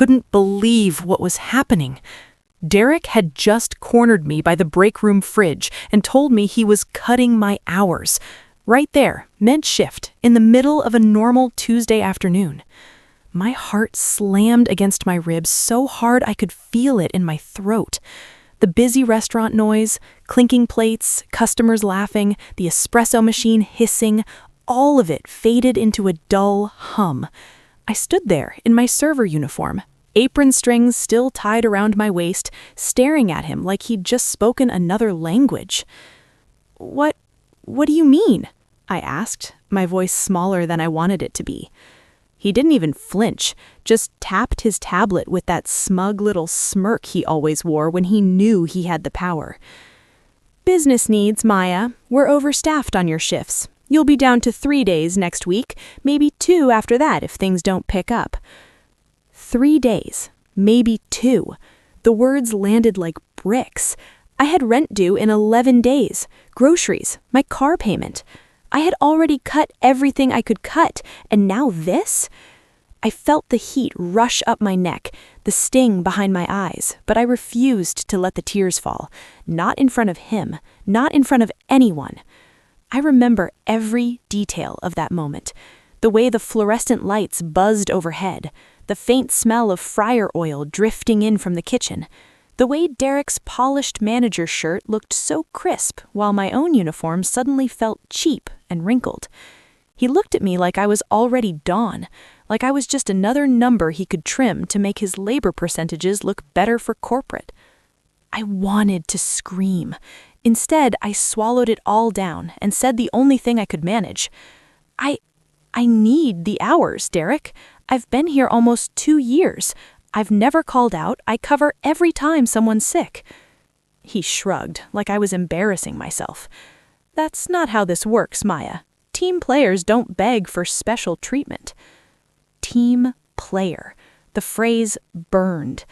couldn't believe what was happening. Derek had just cornered me by the break room fridge and told me he was cutting my hours. Right there, mid-shift, in the middle of a normal Tuesday afternoon. My heart slammed against my ribs so hard I could feel it in my throat. The busy restaurant noise, clinking plates, customers laughing, the espresso machine hissing, all of it faded into a dull hum. I stood there in my server uniform, apron strings still tied around my waist, staring at him like he'd just spoken another language. What do you mean?" I asked, my voice smaller than I wanted it to be. He didn't even flinch, just tapped his tablet with that smug little smirk he always wore when he knew he had the power. "Business needs, Maya. We're overstaffed on your shifts. You'll be down to 3 days next week, maybe 2 after that if things don't pick up." 3 days, maybe 2. The words landed like bricks. I had rent due in 11 days, groceries, my car payment. I had already cut everything I could cut, and now this? I felt the heat rush up my neck, the sting behind my eyes, but I refused to let the tears fall. Not in front of him, not in front of anyone. I remember every detail of that moment. The way the fluorescent lights buzzed overhead, the faint smell of fryer oil drifting in from the kitchen, the way Derek's polished manager shirt looked so crisp while my own uniform suddenly felt cheap and wrinkled. He looked at me like I was already Dawn, like I was just another number he could trim to make his labor percentages look better for corporate. I wanted to scream. Instead, I swallowed it all down and said the only thing I could manage. I need the hours, Derek. I've been here almost 2 years. I've never called out. I cover every time someone's sick." He shrugged, like I was embarrassing myself. "That's not how this works, Maya. Team players don't beg for special treatment." Team player. The phrase burned.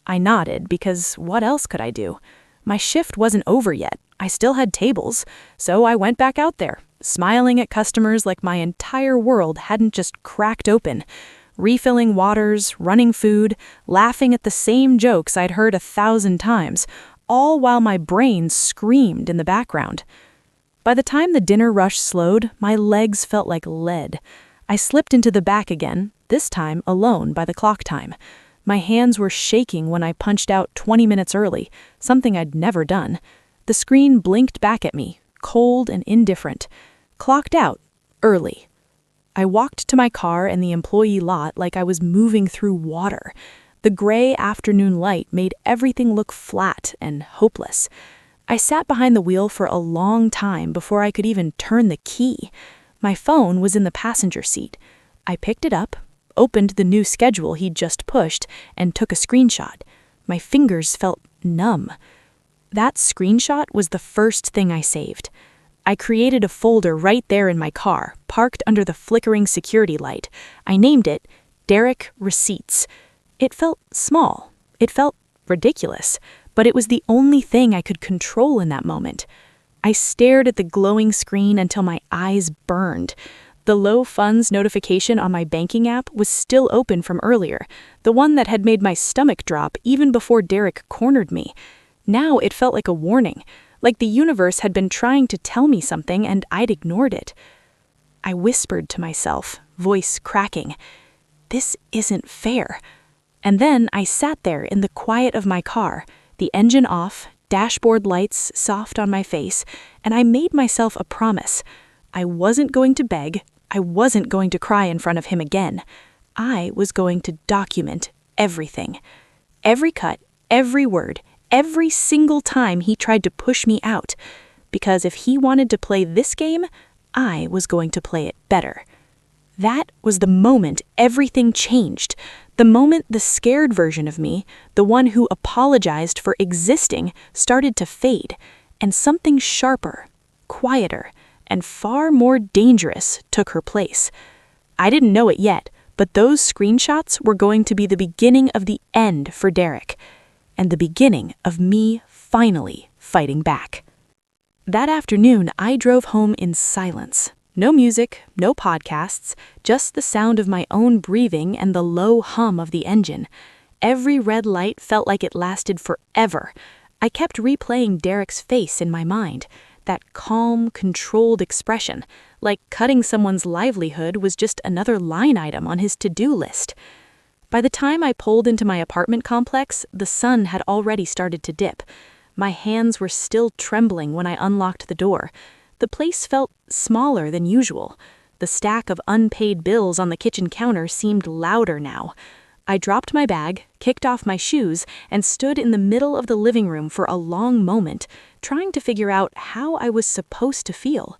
I nodded because what else could I do? My shift wasn't over yet. I still had tables, so I went back out there, smiling at customers like my entire world hadn't just cracked open, refilling waters, running food, laughing at the same jokes I'd heard 1,000 times, all while my brain screamed in the background. By the time the dinner rush slowed, my legs felt like lead. I slipped into the back again, this time alone by the clock time. My hands were shaking when I punched out 20 minutes early, something I'd never done. The screen blinked back at me, cold and indifferent. Clocked out, early. I walked to my car and the employee lot like I was moving through water. The gray afternoon light made everything look flat and hopeless. I sat behind the wheel for a long time before I could even turn the key. My phone was in the passenger seat. I picked it up, opened the new schedule he'd just pushed, and took a screenshot. My fingers felt numb. That screenshot was the first thing I saved. I created a folder right there in my car, parked under the flickering security light. I named it Derek Receipts. It felt small. It felt ridiculous, but it was the only thing I could control in that moment. I stared at the glowing screen until my eyes burned. The low funds notification on my banking app was still open from earlier, the one that had made my stomach drop even before Derek cornered me. Now it felt like a warning, like the universe had been trying to tell me something and I'd ignored it. I whispered to myself, voice cracking, "This isn't fair." And then I sat there in the quiet of my car, the engine off, dashboard lights soft on my face, and I made myself a promise. I wasn't going to beg. I wasn't going to cry in front of him again. I was going to document everything. Every cut, every word, every single time he tried to push me out. Because if he wanted to play this game, I was going to play it better. That was the moment everything changed. The moment the scared version of me, the one who apologized for existing, started to fade, and something sharper, quieter, and far more dangerous took her place. I didn't know it yet, but those screenshots were going to be the beginning of the end for Derek, and the beginning of me finally fighting back. That afternoon, I drove home in silence. No music, no podcasts, just the sound of my own breathing and the low hum of the engine. Every red light felt like it lasted forever. I kept replaying Derek's face in my mind, that calm, controlled expression, like cutting someone's livelihood was just another line item on his to-do list. By the time I pulled into my apartment complex, the sun had already started to dip. My hands were still trembling when I unlocked the door. The place felt smaller than usual. The stack of unpaid bills on the kitchen counter seemed louder now. I dropped my bag, kicked off my shoes, and stood in the middle of the living room for a long moment, trying to figure out how I was supposed to feel.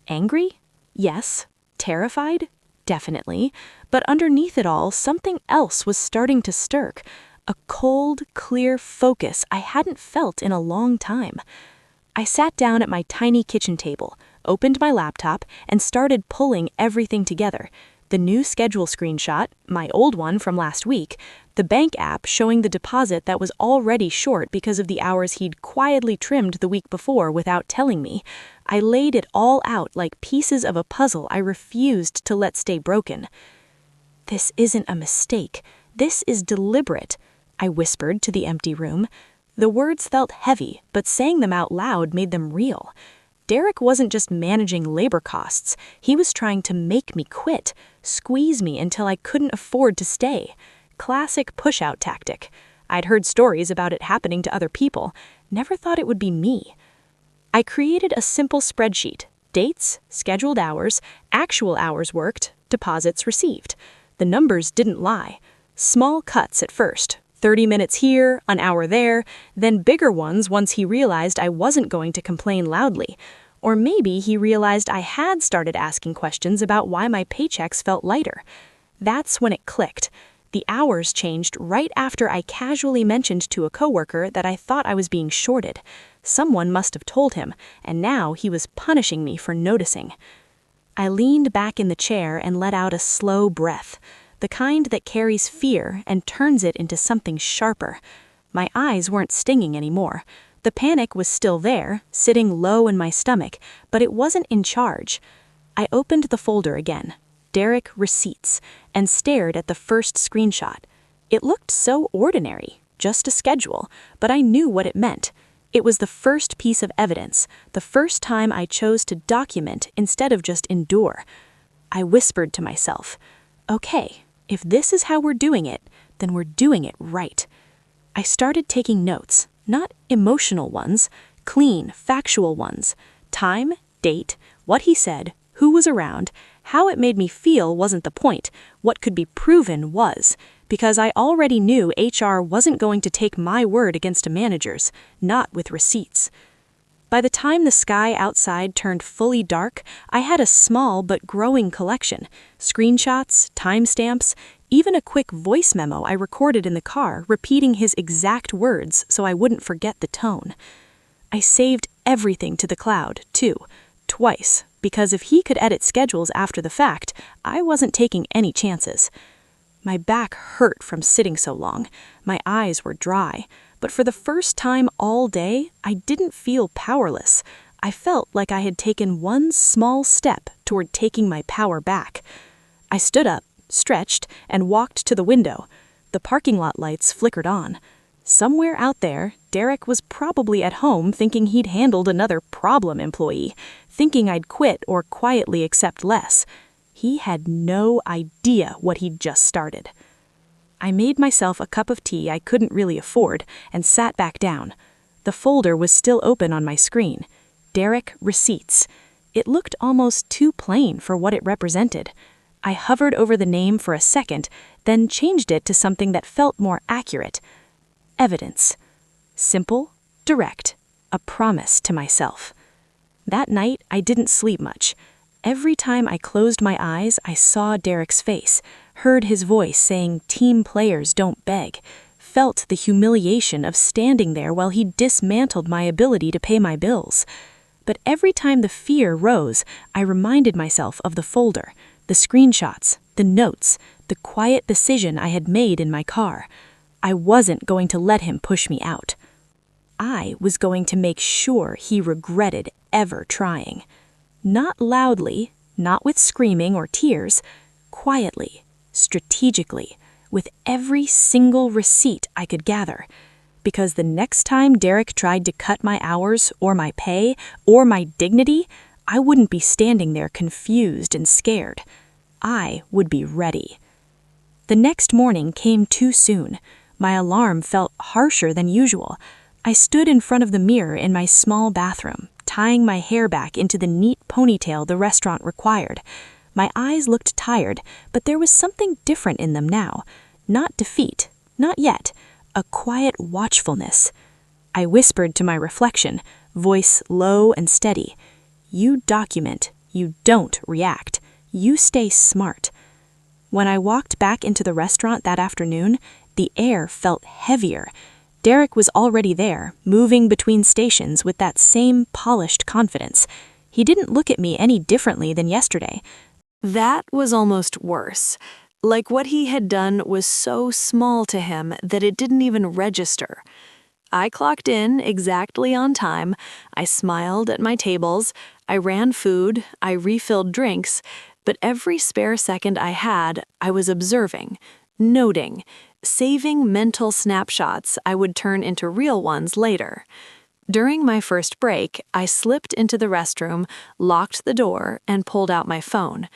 Angry? Yes. Terrified? Definitely. But underneath it all, something else was starting to stir. A cold, clear focus I hadn't felt in a long time. I sat down at my tiny kitchen table, opened my laptop, and started pulling everything together. The new schedule screenshot, my old one from last week, the bank app showing the deposit that was already short because of the hours he'd quietly trimmed the week before without telling me. I laid it all out like pieces of a puzzle I refused to let stay broken. "This isn't a mistake. This is deliberate," I whispered to the empty room. The words felt heavy, but saying them out loud made them real. Derek wasn't just managing labor costs. He was trying to make me quit, squeeze me until I couldn't afford to stay. Classic push-out tactic. I'd heard stories about it happening to other people, never thought it would be me. I created a simple spreadsheet: dates, scheduled hours, actual hours worked, deposits received. The numbers didn't lie. Small cuts at first. 30 minutes here, an hour there, then bigger ones once he realized I wasn't going to complain loudly. Or maybe he realized I had started asking questions about why my paychecks felt lighter. That's when it clicked. The hours changed right after I casually mentioned to a coworker that I thought I was being shorted. Someone must have told him, and now he was punishing me for noticing. I leaned back in the chair and let out a slow breath. The kind that carries fear and turns it into something sharper. My eyes weren't stinging anymore. The panic was still there, sitting low in my stomach, but it wasn't in charge. I opened the folder again, Derek Receipts, and stared at the first screenshot. It looked so ordinary, just a schedule, but I knew what it meant. It was the first piece of evidence, the first time I chose to document instead of just endure. I whispered to myself, "Okay, if this is how we're doing it, then we're doing it right." I started taking notes, not emotional ones, clean, factual ones. Time, date, what he said, who was around, how it made me feel wasn't the point. What could be proven was, because I already knew HR wasn't going to take my word against a manager's, not with receipts. By the time the sky outside turned fully dark, I had a small but growing collection. Screenshots, timestamps, even a quick voice memo I recorded in the car repeating his exact words so I wouldn't forget the tone. I saved everything to the cloud, too, twice, because if he could edit schedules after the fact, I wasn't taking any chances. My back hurt from sitting so long. My eyes were dry. But for the first time all day, I didn't feel powerless. I felt like I had taken one small step toward taking my power back. I stood up, stretched, and walked to the window. The parking lot lights flickered on. Somewhere out there, Derek was probably at home thinking he'd handled another problem employee, thinking I'd quit or quietly accept less. He had no idea what he'd just started. I made myself a cup of tea I couldn't really afford and sat back down. The folder was still open on my screen. Derek Receipts. It looked almost too plain for what it represented. I hovered over the name for a second, then changed it to something that felt more accurate. Evidence. Simple, direct, a promise to myself. That night, I didn't sleep much. Every time I closed my eyes, I saw Derek's face, heard his voice saying, "Team players don't beg," felt the humiliation of standing there while he dismantled my ability to pay my bills. But every time the fear rose, I reminded myself of the folder, the screenshots, the notes, the quiet decision I had made in my car. I wasn't going to let him push me out. I was going to make sure he regretted ever trying. Not loudly, not with screaming or tears, quietly, strategically, with every single receipt I could gather. Because the next time Derek tried to cut my hours or my pay or my dignity, I wouldn't be standing there confused and scared. I would be ready. The next morning came too soon. My alarm felt harsher than usual. I stood in front of the mirror in my small bathroom, tying my hair back into the neat ponytail the restaurant required. My eyes looked tired, but there was something different in them now. Not defeat, not yet. A quiet watchfulness. I whispered to my reflection, voice low and steady. You document, you don't react. You stay smart. When I walked back into the restaurant that afternoon, the air felt heavier. Derek was already there, moving between stations with that same polished confidence. He didn't look at me any differently than yesterday. That was almost worse. Like what he had done was so small to him that it didn't even register. I clocked in exactly on time. I smiled at my tables. I ran food. I refilled drinks. But every spare second I had, I was observing, noting, saving mental snapshots I would turn into real ones later. During my first break, I slipped into the restroom, locked the door, and pulled out my phone.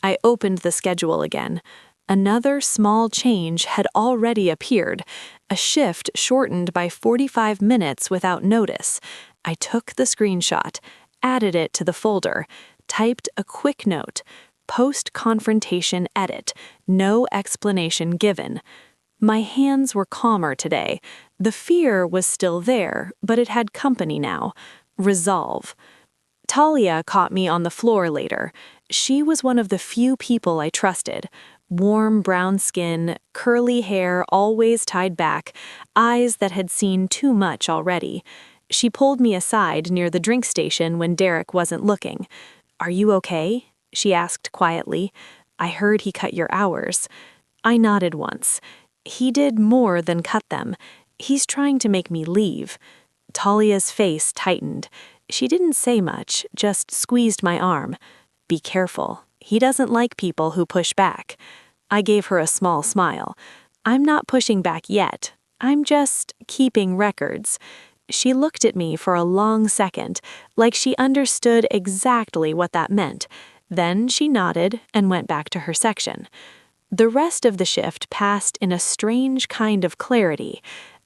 I opened the schedule again. Another small change had already appeared, a shift shortened by 45 minutes without notice. I took the screenshot, added it to the folder, typed a quick note, post-confrontation edit, no explanation given. My hands were calmer today. The fear was still there, but it had company now. Resolve. Talia caught me on the floor later. She was one of the few people I trusted. Warm brown skin, curly hair always tied back, eyes that had seen too much already. She pulled me aside near the drink station when Derek wasn't looking. "Are you okay?" she asked quietly. "I heard he cut your hours." I nodded once. "He did more than cut them. He's trying to make me leave." Talia's face tightened. She didn't say much, just squeezed my arm. "Be careful. He doesn't like people who push back." I gave her a small smile. "I'm not pushing back yet. I'm just keeping records." She looked at me for a long second, like she understood exactly what that meant. Then she nodded and went back to her section. The rest of the shift passed in a strange kind of clarity.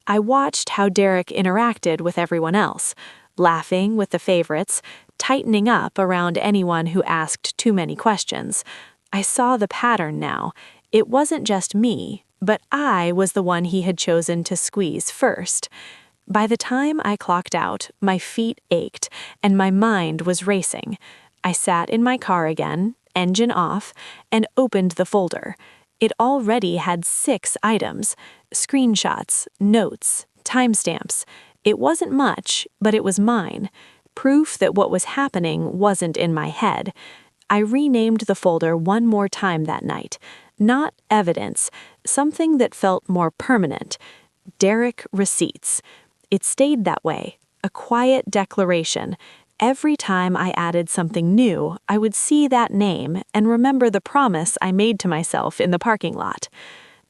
I watched how Derek interacted with everyone else, laughing with the favorites, tightening up around anyone who asked too many questions. I saw the pattern now. It wasn't just me, but I was the one he had chosen to squeeze first. By the time I clocked out, my feet ached, and my mind was racing. I sat in my car again, engine off, and opened the folder. It already had 6 items: screenshots, notes, timestamps. It wasn't much, but it was mine. Proof that what was happening wasn't in my head. I renamed the folder one more time that night. Not evidence, something that felt more permanent. Derek Receipts. It stayed that way, a quiet declaration. Every time I added something new, I would see that name and remember the promise I made to myself in the parking lot.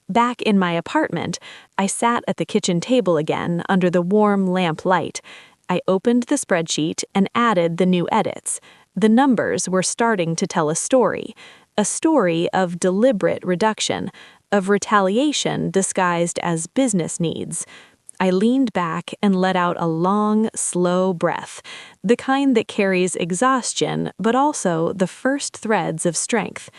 Back in my apartment, I sat at the kitchen table again under the warm lamp light. I opened the spreadsheet and added the new edits. The numbers were starting to tell a story of deliberate reduction, of retaliation disguised as business needs. I leaned back and let out a long, slow breath, the kind that carries exhaustion, but also the first threads of strength.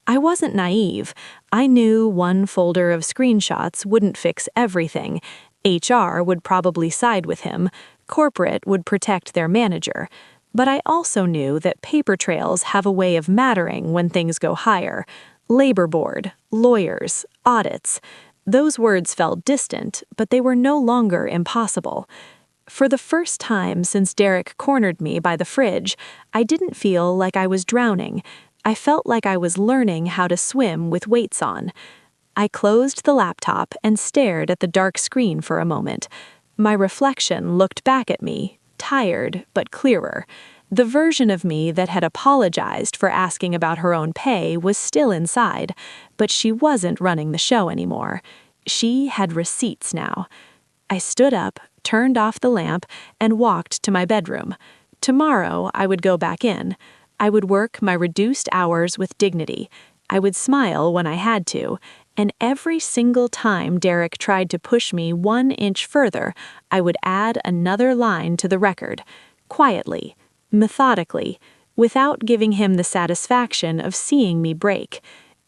I wasn't naive. I knew one folder of screenshots wouldn't fix everything. HR would probably side with him. Corporate would protect their manager. But I also knew that paper trails have a way of mattering when things go higher. Labor board, lawyers, audits. Those words felt distant, but they were no longer impossible. For the first time since Derek cornered me by the fridge, I didn't feel like I was drowning. I felt like I was learning how to swim with weights on. I closed the laptop and stared at the dark screen for a moment. My reflection looked back at me, tired but clearer. The version of me that had apologized for asking about her own pay was still inside, but she wasn't running the show anymore. She had receipts now. I stood up, turned off the lamp, and walked to my bedroom. Tomorrow, I would go back in. I would work my reduced hours with dignity. I would smile when I had to, and every single time Derek tried to push me 1 inch further, I would add another line to the record, quietly, methodically, without giving him the satisfaction of seeing me break.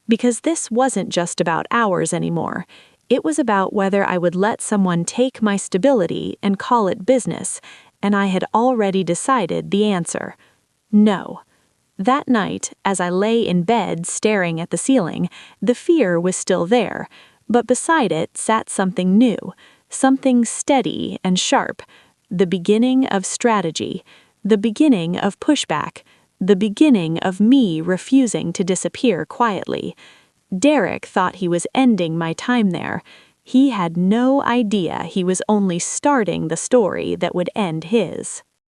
Because this wasn't just about hours anymore. It was about whether I would let someone take my stability and call it business, and I had already decided the answer. No. That night, as I lay in bed staring at the ceiling, the fear was still there, but beside it sat something new, something steady and sharp, the beginning of strategy, the beginning of pushback, the beginning of me refusing to disappear quietly. Derek thought he was ending my time there. He had no idea he was only starting the story that would end his.